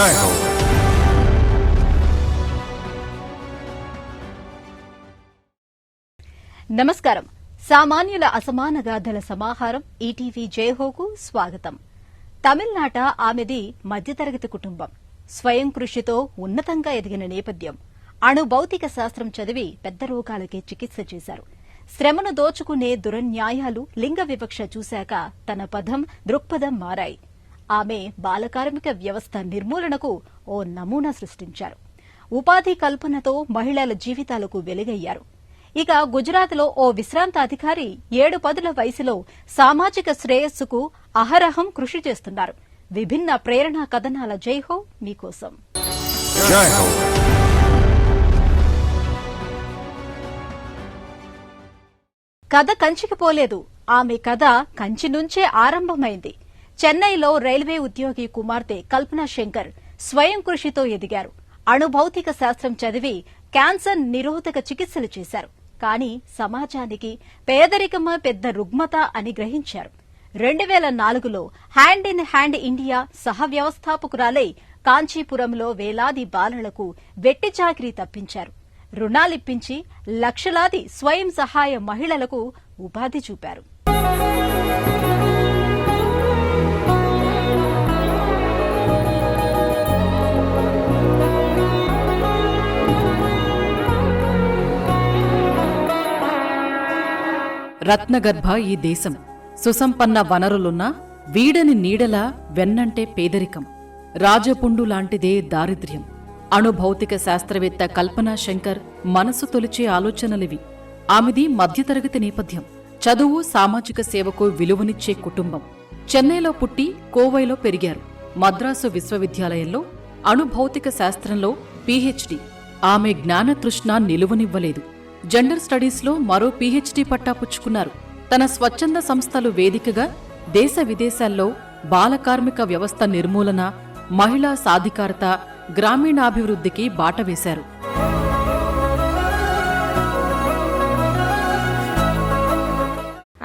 జై హో. నమస్కారం. సామాన్యుల అసమాన గాథల సమాహారం ఈటీవీ జయహోకు స్వాగతం. తమిళనాట ఆమెది మధ్యతరగతి కుటుంబం. స్వయం కృషితో ఉన్నతంగా ఎదిగిన నేపథ్యం. అణుభౌతిక శాస్త్రం చదివి పెద్ద రోగాలకే చికిత్స చేశారు. శ్రమను దోచుకునే దురన్యాయాలు, లింగ వివక్ష చూశాక తన దృక్పథం మారాయి. ఆమె బాలకార్మిక వ్యవస్థ నిర్మూలనకు ఓ నమూనా సృష్టించారు. ఉపాధి కల్పనతో మహిళల జీవితాలకు వెలుగయ్యారు. ఇక గుజరాత్లో ఓ విశ్రాంత అధికారి 7 పదుల వయసులో సామాజిక శ్రేయస్సుకు అహరహం కృషి చేస్తున్నారు. విభిన్న ప్రేరణా కథనాల జైహో మీకోసం. కథ కంచికి పోలేదు. ఆమె కథ కంచి నుంచే ఆరంభమైంది. చెన్నైలో రైల్వే ఉద్యోగి కుమార్తె కల్పనా శంకర్ స్వయం కృషితో ఎదిగారు. అణుభౌతిక శాస్త్రం చదివి క్యాన్సర్ నిరోధక చికిత్సలు చేశారు. కానీ సమాజానికి పేదరికమ పెద్ద రుగ్మత అని గ్రహించారు. 2004లో హ్యాండ్ ఇన్ హ్యాండ్ ఇండియా సహ వ్యవస్థాపకురాలై కాంచీపురంలో వేలాది బాలలకు వెట్టి చాకిరీ తప్పించారు. రుణాలిప్పించి లక్షలాది స్వయం సహాయ మహిళలకు ఉపాధి చూపారు. రత్నగర్భ ఈ దేశం. సుసంపన్న వనరులున్నా వీడని నీడలా వెన్నంటే పేదరికం. రాజపుండు లాంటిదే దారిద్ర్యం. అణుభౌతిక శాస్త్రవేత్త కల్పనా శంకర్ మనసు తొలిచే ఆలోచనలివి. ఆమెది మధ్యతరగతి నేపథ్యం. చదువు, సామాజిక సేవకు విలువనిచ్చే కుటుంబం. చెన్నైలో పుట్టి కోవైలో పెరిగారు. మద్రాసు విశ్వవిద్యాలయంలో అణుభౌతిక శాస్త్రంలో పీహెచ్డీ. ఆమె జ్ఞానతృష్ణ నిలువనివ్వలేదు. జెండర్ స్టడీస్లో మరో పీహెచ్డీ పట్టా పుచ్చుకున్నారు. తన స్వచ్ఛంద సంస్థలు వేదికగా దేశ విదేశాల్లో బాలకార్మిక వ్యవస్థ నిర్మూలన, మహిళా సాధికారత, గ్రామీణాభివృద్ధికి బాట వేశారు.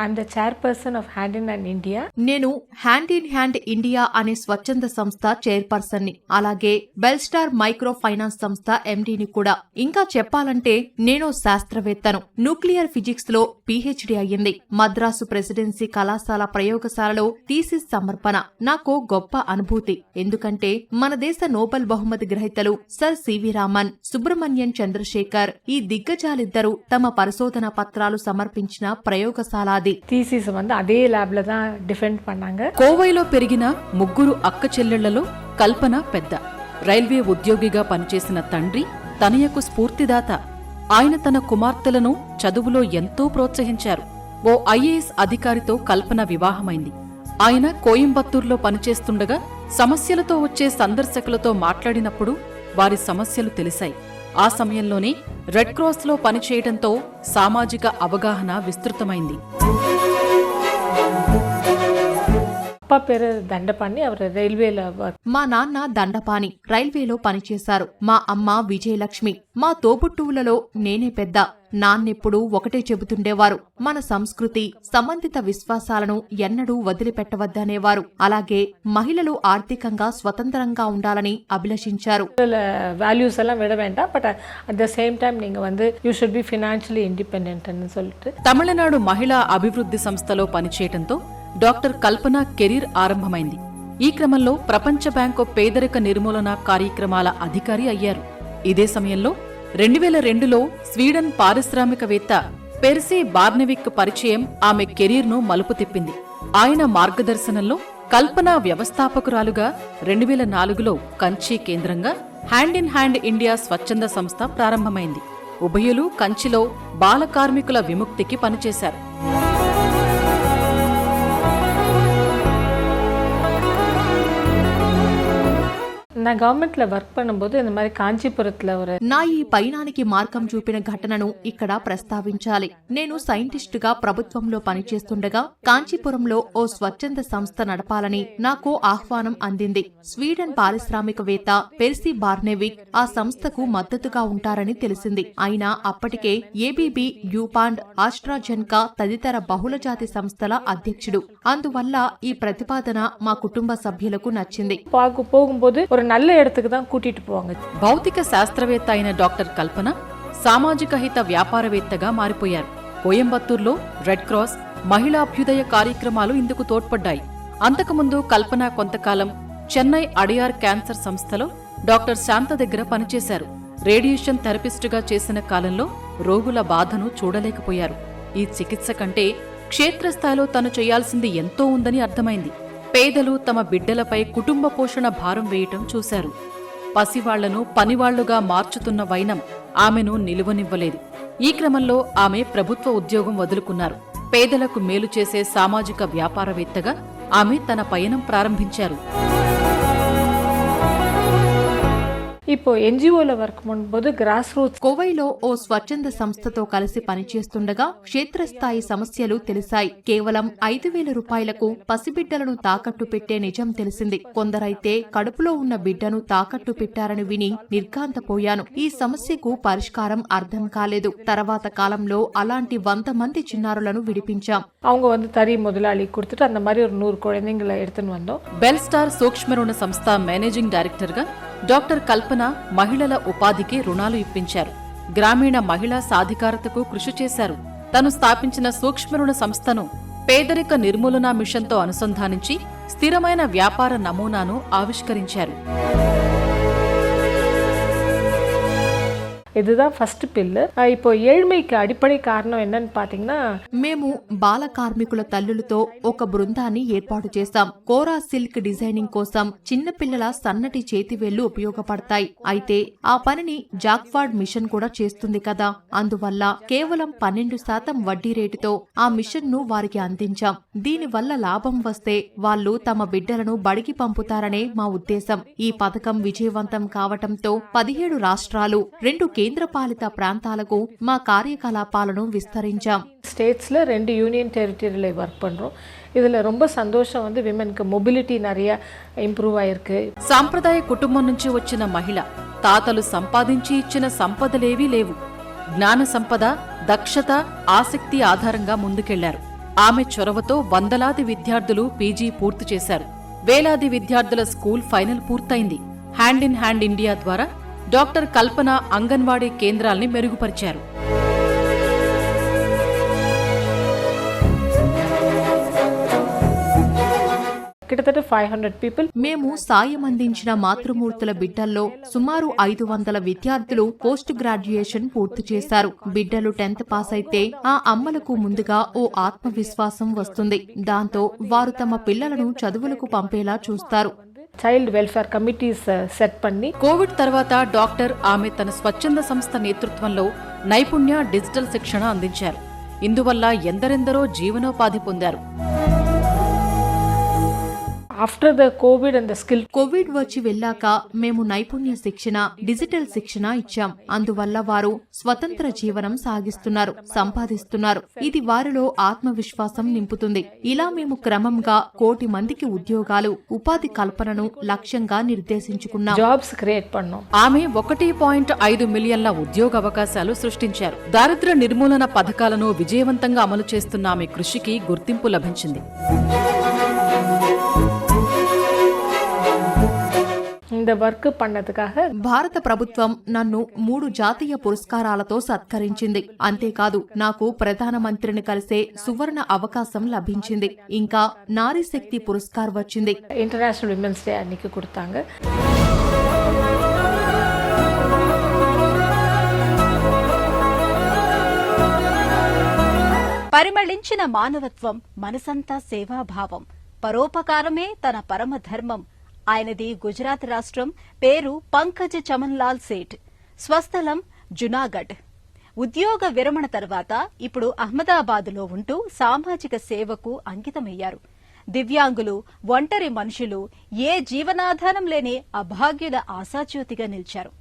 I'm the chairperson of Hand in Hand India. నేను హ్యాండ్ ఇన్ హ్యాండ్ ఇండియా అనే స్వచ్ఛంద సంస్థ చైర్పర్సన్ ని, అలాగే బెల్స్టార్ మైక్రో ఫైనాన్స్ సంస్థ ఎండీని కూడా. ఇంకా చెప్పాలంటే నేను శాస్త్రవేత్తను. న్యూక్లియర్ ఫిజిక్స్ లో పీహెచ్డీ అయ్యింది. మద్రాసు ప్రెసిడెన్సీ కళాశాల ప్రయోగశాలలో థీసిస్ సమర్పణ నాకు గొప్ప అనుభూతి. ఎందుకంటే మన దేశ నోబెల్ బహుమతి గ్రహీతలు సర్ సివి రామన్, సుబ్రహ్మణ్యన్ చంద్రశేఖర్ ఈ దిగ్గజాలిద్దరూ తమ పరిశోధన పత్రాలు సమర్పించిన ప్రయోగశాల థీసిస్ అదే ల్యాబ్ లో தான் డిఫెండ్ பண்ணாங்க. కోవైలో పెరిగిన ముగ్గురు అక్క చెల్లెళ్లలో కల్పన పెద్ద. రైల్వే ఉద్యోగిగా పనిచేసిన తండ్రి తనయకు స్ఫూర్తిదాత. ఆయన తన కుమార్తెలను చదువులో ఎంతో ప్రోత్సహించారు. ఓ ఐఏఎస్ అధికారితో కల్పన వివాహమైంది. ఆయన కోయంబత్తూర్లో పనిచేస్తుండగా సమస్యలతో వచ్చే సందర్శకులతో మాట్లాడినప్పుడు వారి సమస్యలు తెలిసాయి. ఆ సమయంలోనే రెడ్ క్రాస్లో పనిచేయడంతో సామాజిక అవగాహన విస్తృతమైంది. అప్ప పేరు దండపాణి, అవరు రైల్వేలో. మా నాన్న దండపాణి, రైల్వేలో పనిచేశారు. మా అమ్మ విజయలక్ష్మి. మా తోబుట్టువులలో నేనే పెద్ద. నాన్నెప్పుడూ ఒకటే చెబుతుండేవారు, మన సంస్కృతి, సంబంధిత విశ్వాసాలను ఎన్నడూ వదిలిపెట్టవద్దనేవారు. అలాగే మహిళలు ఆర్థికంగా స్వతంత్రంగా ఉండాలని అభిలషించారు. వాల్యూస్ ఎல்லாம் విட வேண்டாம், but at the same time நீங்க you should be financially independent అని சொல்லிட்டு. తమిళనాడు మహిళా అభివృద్ధి సంస్థలో పనిచేయడంతో డాక్టర్ కల్పన కెరీర్ ఆరంభమైంది. ఈ క్రమంలో ప్రపంచ బ్యాంకు పేదరిక నిర్మూలన కార్యక్రమాల అధికారి అయ్యారు. ఇదే సమయంలో 2002లో స్వీడన్ పారిశ్రామికవేత్త పెర్సీ బార్నెవిక్ పరిచయం ఆమె కెరీర్ను మలుపు తిప్పింది. ఆయన మార్గదర్శనంలో కల్పన వ్యవస్థాపకురాలుగా 2004లో కంచి కేంద్రంగా హ్యాండ్ ఇన్ హ్యాండ్ ఇండియా స్వచ్ఛంద సంస్థ ప్రారంభమైంది. ఉభయులు కంచిలో బాలకార్మికుల విముక్తికి పనిచేశారు. నా గవర్నమెంట్ లో వర్క్ பண்ணும்போது இந்த மாதிரி కాంచీపురత్లో నా ఈ పయనానికి మార్గం చూపిన ఘటనను ఇక్కడ ప్రస్తావించాలి. నేను సైంటిస్టుగా ప్రభుత్వంలో పనిచేస్తుండగా కాంచీపురంలో ఓ స్వచ్ఛంద సంస్థ నడపాలని నాకు ఆహ్వానం అందింది. స్వీడన్ పారిశ్రామికవేత్త పెర్సీ బార్నెవిక్ ఆ సంస్థకు మద్దతుగా ఉంటారని తెలిసింది. అయినా అప్పటికే ఏబీబీ, యూపాండ్, ఆస్ట్రాజెన్కా తదితర బహుళజాతి సంస్థల అధ్యక్షుడు. అందువల్ల ఈ ప్రతిపాదన మా కుటుంబ సభ్యులకు నచ్చింది. పోగుம்போது ஒரு நல்ல இடத்துக்கு தான் கூட்டிட்டு போவாங்க. భౌతిక శాస్త్రవేత్త అయిన డాక్టర్ కల్పన సామాజిక హిత వ్యాపారవేత్తగా మారిపోయారు. కోయంబత్తూర్లో రెడ్ క్రాస్, మహిళాభ్యుదయ కార్యక్రమాలు ఇందుకు తోడ్పడ్డాయి. అంతకుముందు కల్పన కొంతకాలం చెన్నై అడియార్ క్యాన్సర్ సంస్థలో డాక్టర్ శాంత దగ్గర పనిచేశారు. రేడియేషన్ థెరపిస్టుగా చేసిన కాలంలో రోగుల బాధను చూడలేకపోయారు. ఈ చికిత్స కంటే క్షేత్రస్థాయిలో తను చేయాల్సింది ఎంతో ఉందని అర్థమైంది. పేదలు తమ బిడ్డలపై కుటుంబ పోషణ భారం వేయటం చూశారు. పసివాళ్లను పనివాళ్లుగా మార్చుతున్న వైనం ఆమెను నిలువనివ్వలేదు. ఈ క్రమంలో ఆమె ప్రభుత్వ ఉద్యోగం వదులుకున్నారు. పేదలకు మేలు చేసే సామాజిక వ్యాపారవేత్తగా ఆమె తన పయనం ప్రారంభించారు. இப்போ ఎన్జిఓలో వర్క్ பண்ணும்போது గ్రాస్ రూట్స్ కోవైలో ఓ స్వచ్ఛంద సంస్థతో కలిసి పనిచేస్తుండగా క్షేత్రస్థాయి సమస్యలు తెలిసాయి. కేవలం 5,000 రూపాయలకు పసిబిడ్డలను తాకట్టు పెట్టే నిజం తెలిసింది. కొందరైతే కడుపులో ఉన్న బిడ్డను తాకట్టు పెట్టారని విని నిర్ఘాంతపోయాను. ఈ సమస్యకు పరిష్కారం అర్థం కాలేదు. తర్వాత కాలంలో అలాంటి 100 మంది చిన్నారులను విడిపించాం. அவங்க வந்து தறி முதலாளி கொடுத்துட்டு அந்த மாதிரி ஒரு 100 குழந்தைங்களை எடுத்துன்னு வந்தோம். బెల్ స్టార్ సూక్ష్మ రుణ సంస్థ మేనేజింగ్ డైరెక్టర్గా డాక్టర్ కల్పన మహిళల ఉపాధికి రుణాలు ఇప్పించారు. గ్రామీణ మహిళా సాధికారతకు కృషి చేశారు. తను స్థాపించిన సూక్ష్మ రుణ సంస్థను పేదరిక నిర్మూలనా మిషన్తో అనుసంధానించి స్థిరమైన వ్యాపార నమూనాను ఆవిష్కరించారు. இதுதான் ஃபர்ஸ்ட் பில்லு. இப்போ ஏழ்மைக்கு అడిపడే కారణం என்னன்னு పాతీங்கன்னா మేము బాల కార్మికుల తల్లులతో ఒక బృందాన్ని ఏర్పాటు చేశాం. కోరా సిల్క్ డిజైనింగ్ కోసం చిన్నపిల్లల సన్నటి చేతివేళ్లు ఉపయోగపడతాయి. అయితే ఆ పనిని జాక్వార్డ్ మిషన్ కూడా చేస్తుంది కదా. అందువల్ల కేవలం 12% వడ్డీ రేటుతో ఆ మిషన్ ను వారికి అందించాం. దీనివల్ల లాభం వస్తే వాళ్లు తమ బిడ్డలను బడికి పంపుతారనే మా ఉద్దేశం. ఈ పథకం విజయవంతం కావటంతో 17 రాష్ట్రాలు, 2 కేంద్రపాలిత ప్రాంతాలకు మా కార్యకలాపాలను విస్తరించాం. ஸ்டேட்ஸ்ல 2 யூனியன் டெரிட்டரியில వర్క్ பண்றோம். இதுல ரொம்ப సంతోషం வந்து విమెన్కి మొబిలిటీ நிறைய ఇంప్రూవ్ అయ్యిருக்கு. సాంప్రదాయ కుటుంబం నుంచి వచ్చిన మహిళ తాతలు సంపాదించి ఇచ్చిన సంపదలేవీ లేవు. జ్ఞాన సంపద, దక్షత, ఆసక్తి ఆధారంగా ముందుకెళ్లారు. ఆమె చొరవతో వందలాది విద్యార్థులు పీజీ పూర్తి చేశారు. వేలాది విద్యార్థుల స్కూల్ ఫైనల్ పూర్తయింది. హ్యాండ్ ఇన్ హ్యాండ్ ఇండియా ద్వారా డాక్టర్ కల్పన అంగన్వాడీ కేంద్రాల్ని మెరుగుపరిచారు. కిటతట 500 పీపుల్. మేము సాయం అందించిన మాతృమూర్తుల బిడ్డల్లో సుమారు 500 విద్యార్థులు పోస్ట్ గ్రాడ్యుయేషన్ పూర్తి చేశారు. బిడ్డలు 10th పాస్ అయితే ఆ అమ్మలకు ముందుగా ఓ ఆత్మవిశ్వాసం వస్తుంది. దాంతో వారు తమ పిల్లలను చదువులకు పంపేలా చూస్తారు. చైల్డ్ వెల్ఫేర్ కమిటీస్ సెట్ పన్ని. కోవిడ్ తర్వాత డాక్టర్ ఆమె తన స్వచ్ఛంద సంస్థ నేతృత్వంలో నైపుణ్య డిజిటల్ శిక్షణ అందించారు. ఇందువల్ల ఎందరెందరో జీవనోపాధి పొందారు. After the Covid and the skill. Covid వచ్చి వెళ్ళాక మేము నైపుణ్య శిక్షణ, డిజిటల్ శిక్షణ ఇచ్చాం. అందువల్ల వారు స్వతంత్ర జీవనం సాగిస్తున్నారు, సంపాదిస్తున్నారు. ఇది వారిలో ఆత్మవిశ్వాసం నింపుతుంది. ఇలా మేము క్రమంగా 1,00,00,000 మందికి ఉద్యోగాలు, ఉపాధి కల్పనను లక్ష్యంగా నిర్దేశించుకున్నాం. Jobs create పన్నాం. ఆమె 1.5 మిలియన్ల ఉద్యోగ అవకాశాలు సృష్టించారు. దారిద్ర్య నిర్మూలన పథకాలను విజయవంతంగా అమలు చేస్తున్న ఆమె కృషికి గుర్తింపు లభించింది. இந்த వర్క్ పన్నதுக்காக భారత ప్రభుత్వం నన్ను 3 జాతీయ పురస్కారాలతో సత్కరించింది. అంతేకాదు నాకు ప్రధానమంత్రిని కలిసే సువర్ణ అవకాశం లభించింది. ఇంకా నారీ శక్తి పురస్కార్ వచ్చింది. ఇంటర్నేషనల్ విమెన్స్ డే అన్నికి கொடுத்தாங்க. పరిమళించిన మానవత్వం, మనసంతా సేవాభావం, పరోపకారమే తన పరమ ధర్మం. ఆయనది గుజరాత్ రాష్ట్రం. పేరు పంకజ్ చమన్లాల్ సేఠ్. స్వస్థలం జునాగఢ్. ఉద్యోగ విరమణ తర్వాత ఇప్పుడు అహ్మదాబాద్లో ఉంటూ సామాజిక సేవకు అంకితమయ్యారు. దివ్యాంగులు, ఒంటరి మనుషులు, ఏ జీవనాధారం లేని అభాగ్యుల ఆశాజ్యోతిగా నిలిచారు.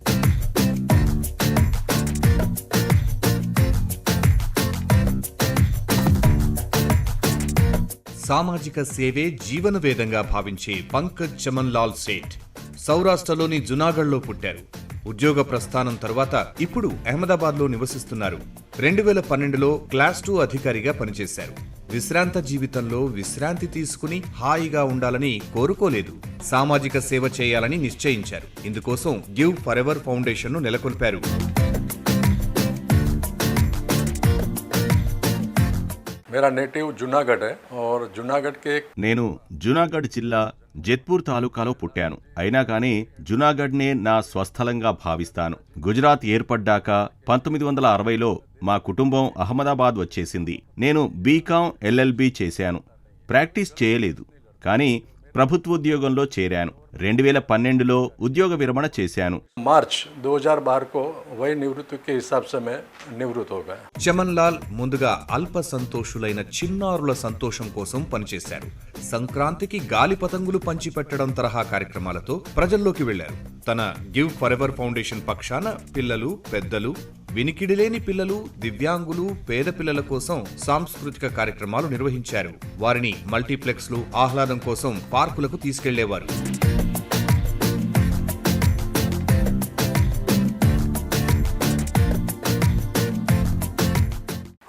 సామాజిక సేవే జీవనవేదంగా భావించే పంకజ్ చమన్లాల్ సేఠ్ సౌరాష్ట్రలోని జునాగఢ్లో పుట్టారు. ఉద్యోగ ప్రస్థానం తర్వాత ఇప్పుడు అహ్మదాబాద్లో నివసిస్తున్నారు. 2012లో క్లాస్ 2 అధికారిగా పనిచేశారు. విశ్రాంత జీవితంలో విశ్రాంతి తీసుకుని హాయిగా ఉండాలని కోరుకోలేదు. సామాజిక సేవ చేయాలని నిశ్చయించారు. ఇందుకోసం గివ్ ఫరెవర్ ఫౌండేషన్ను నెలకొల్పారు. मेरा नेटिव जूनागढ़ है और जूनागढ़ के నేను జూనాగఢ్ జిల్లా జెత్పూర్ తాలూకాలో పుట్టాను. అయినా కానీ జూనాగఢ్నే నా స్వస్థలంగా భావిస్తాను. గుజరాత్ ఏర్పడ్డాక 1960లో మా కుటుంబం అహ్మదాబాద్ వచ్చేసింది. నేను బీకాం ఎల్ఎల్బీ చేశాను. ప్రాక్టీస్ చేయలేదు, కానీ ప్రభుత్వోద్యోగంలో చేరాను. 2012లో ఉద్యోగ విరమణ చేశాను. मार्च 2012 को वही निवृत्ति के हिसाब से मैं निवृत्त हो गया. చమన్ లాల్ ముందుగా అల్ప సంతోషులైన చిన్నారుల సంతోషం కోసం పనిచేశారు. సంక్రాంతికి గాలి పతంగులు పంచిపెట్టడం తరహా కార్యక్రమాలతో ప్రజల్లోకి వెళ్లారు. తన గివ్ ఫరెవర్ ఫౌండేషన్ పక్షాన పిల్లలు, పెద్దలు, వినికిడిలేని పిల్లలు, దివ్యాంగులు, పేద పిల్లల కోసం సాంస్కృతిక కార్యక్రమాలు నిర్వహించారు. వారిని మల్టీప్లెక్స్లు, ఆహ్లాదం కోసం పార్కులకు తీసుకెళ్లేవారు.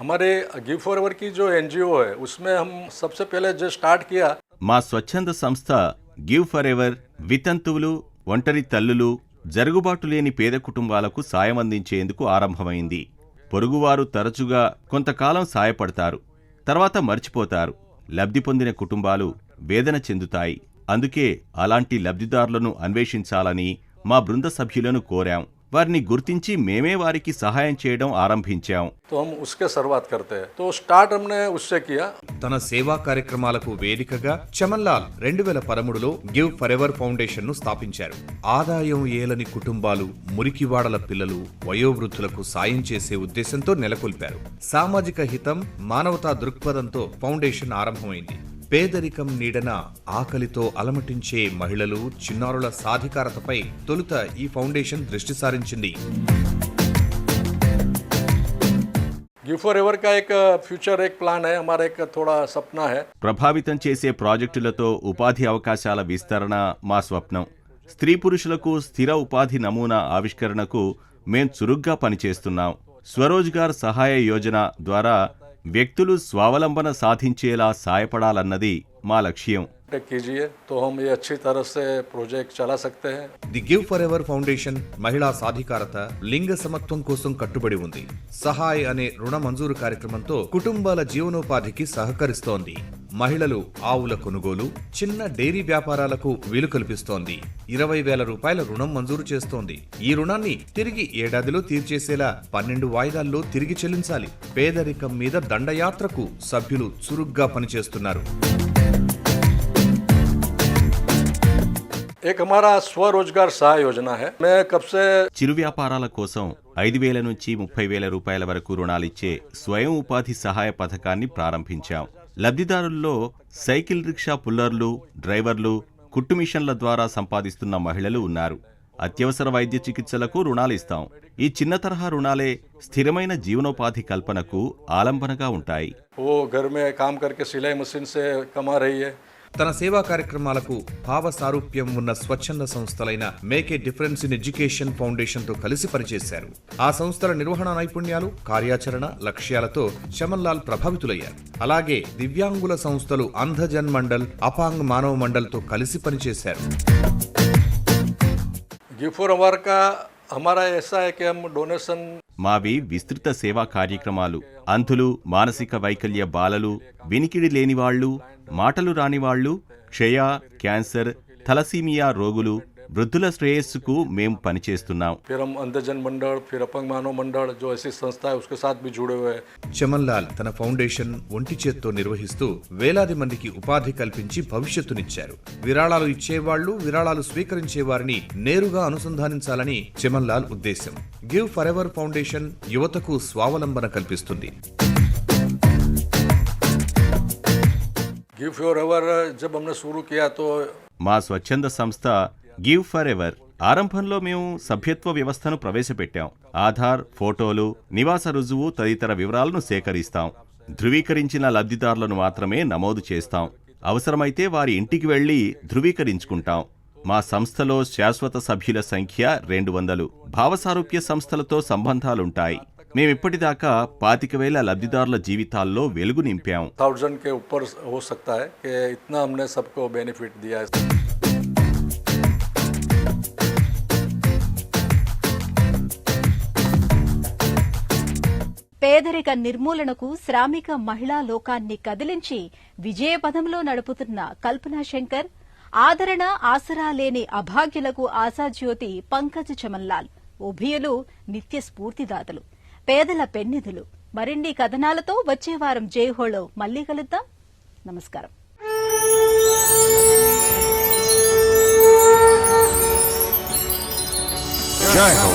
हमारे गिव फॉरएवर की जो एनजीओ है उसमें हम सबसे पहले जो स्टार्ट किया మా స్వచ్ఛంద సంస్థ గివ్ ఫర్ ఎవర్ వితంతువులు, ఒంటరి తల్లులు, జరుగుబాటు లేని పేద కుటుంబాలకు సాయం అందించేందుకు ఆరంభమైంది. పొరుగువారు తరచుగా కొంతకాలం సాయపడతారు, తర్వాత మర్చిపోతారు. లబ్ధి పొందిన కుటుంబాలు వేదన చెందుతాయి. అందుకే అలాంటి లబ్ధిదారులను అన్వేషించాలని మా బృంద సభ్యులను కోరాం. వారిని గుర్తించి మేమే వారికి సహాయం చేయడం ఆరంభించాం. तो हम उसके शुरुआत करते हैं. तो स्टार्ट हमने उससे किया. తన సేవా కార్యక్రమాలకు వేదికగా చమన్ లాల్ 2013లో గివ్ ఫరెవర్ ఫౌండేషన్ ను స్థాపించారు. ఆదాయం ఏలని కుటుంబాలు, మురికివాడల పిల్లలు, వయోవృద్ధులకు సాయం చేసే ఉద్దేశంతో నెలకొల్పారు. సామాజిక హితం, మానవతా దృక్పథంతో ఫౌండేషన్ ఆరంభమైంది. పేదరికం నీడన ఆకలితో అలమటించే మహిళలు, చిన్నారుల సాధికారతపై తొలుత ఈ ఫౌండేషన్ దృష్టి సారించింది. गिव फॉरएवर का एक फ्यूचर एक प्लान है, हमारा एक थोड़ा सपना है. ప్రభావితం చేసే ప్రాజెక్టులతో ఉపాధి అవకాశాల విస్తరణ మా స్వప్నం. స్త్రీ పురుషులకు స్థిర ఉపాధి నమూనా ఆవిష్కరణకు మేం చురుగ్గా పనిచేస్తున్నాం. స్వరోజ్గార్ సహాయ యోజన ద్వారా వ్యక్తులు స్వావలంబన సాధించేలా సాయపడాలన్నది మా లక్ష్యం. कीजिए तो हम ये अच्छी तरह से प्रोजेक्ट चला सकते हैं. ది గివ్ ఫరెవర్ ఫౌండేషన్ మహిళా సాధికారత, లింగ సమత్వం కోసం కట్టుబడి ఉంది. సహాయ్ అనే రుణ మంజూరు కార్యక్రమంతో కుటుంబాల జీవనోపాధికి సహకరిస్తోంది. మహిళలు ఆవుల కొనుగోలు, చిన్న డైరీ వ్యాపారాలకు వీలు కల్పిస్తోంది. 20,000 రూపాయల రుణం మంజూరు చేస్తోంది. ఈ రుణాన్ని తిరిగి ఏడాదిలో తీర్చేసేలా 12 వాయిదాల్లో తిరిగి చెల్లించాలి. పేదరికం మీద దండయాత్రకు సభ్యులు చురుగ్గా పనిచేస్తున్నారు. एक हमारा स्वरोजगार सहाय योजना है. मैं कब से చిరు వ్యాపారాల కోసం 5,000 నుంచి 30,000 రూపాయల వరకు రుణాలిచ్చే స్వయం ఉపాధి సహాయ పథకాన్ని ప్రారంభించాం. లబ్ధిదారుల్లో సైకిల్ రిక్షా పుల్లర్లు, డ్రైవర్లు, కుట్టు మిషన్ల ద్వారా సంపాదిస్తున్న మహిళలు ఉన్నారు. అత్యవసర వైద్య చికిత్సలకు రుణాలిస్తాం. ఈ చిన్న తరహా రుణాలే స్థిరమైన జీవనోపాధి కల్పనకు ఆలంబనగా ఉంటాయి. वो घर में काम करके सिलाई मशीन से कमा रही है. తన సేవా కార్యక్రమాలకు భావ సారూప్యం ఉన్న స్వచ్ఛంద సంస్థలైన make a difference in education foundation తో కలిసి పనిచేశారు. ఆ సంస్థల నిర్వహణ నైపుణ్యాలు, కార్యాచరణ లక్ష్యాలతో చమన్ లాల్ ప్రభావితులయ్యారు. అలాగే దివ్యాంగుల సంస్థలు అంధజన్ మండల్, అపాంగ్ మానవ మండల్ తో కలిసి పనిచేశారు. गिव फॉरएवर का हमारा ऐसा है कि हम डोनेशन మావి విస్తృత సేవా కార్యక్రమాలు. అంధులు, మానసిక వైకల్య బాలలు, వినికిడి లేనివాళ్లు, మాటలు రానివాళ్లు, క్షయ, క్యాన్సర్, థలసీమియా రోగులు, వృద్ధుల శ్రేయస్సుకు మేం పనిచేస్తున్నాం. फिर हम अंधजन मंडल, फिर अपंग मानव मंडल जो ऐसी संस्था है उसके साथ भी जुड़े हुए हैं. చమన్ లాల్ తన ఫౌండేషన్ ఒంటి చేత్తో నిర్వహిస్తూ వేలాది మందికి ఉపాధి కల్పించి భవిష్యత్తునిచ్చారు. విరాళాలు ఇచ్చేవాళ్లు, విరాళాలు స్వీకరించే వారిని నేరుగా అనుసంధానించాలని చమన్ లాల్ ఉద్దేశం. గివ్ ఫరెవర్ ఫౌండేషన్ యువతకు స్వావలంబన కల్పిస్తుంది. गिव फॉरएवर जब हमने शुरू किया तो మా స్వచ్ఛంద సంస్థ గివ్ ఫర్ ఎవర్ ఆరంభంలో మేము సభ్యత్వ వ్యవస్థను ప్రవేశపెట్టాం. ఆధార్, ఫోటోలు, నివాస రుజువు తదితర వివరాలను సేకరిస్తాం. ధృవీకరించిన లబ్ధిదారులను మాత్రమే నమోదు చేస్తాం. అవసరమైతే వారి ఇంటికి వెళ్లి ధృవీకరించుకుంటాం. మా సంస్థలో శాశ్వత సభ్యుల సంఖ్య 200. భావసారూప్య సంస్థలతో సంబంధాలుంటాయి. మేమిప్పటిదాకా 25,000 లబ్ధిదారుల జీవితాల్లో వెలుగు నింపాం. 1000 के ऊपर हो सकता है कि इतना हमने सबको बेनिफिट दिया है. పేదరిక నిర్మూలనకు శ్రామిక మహిళా లోకాన్ని కదిలించి విజయపథంలో నడుపుతున్న కల్పనా శంకర్, ఆదరణ ఆసరా లేని అభాగ్యులకు ఆశాజ్యోతి పంకజ్ చమన్లాల్ ఉభయులు నిత్య స్ఫూర్తిదాతలు, పేదల పెన్నిధులు. మరిన్ని కథనాలతో వచ్చే వారం జైహోలో మళ్లీ కలుద్దాం. నమస్కారం. జై హో.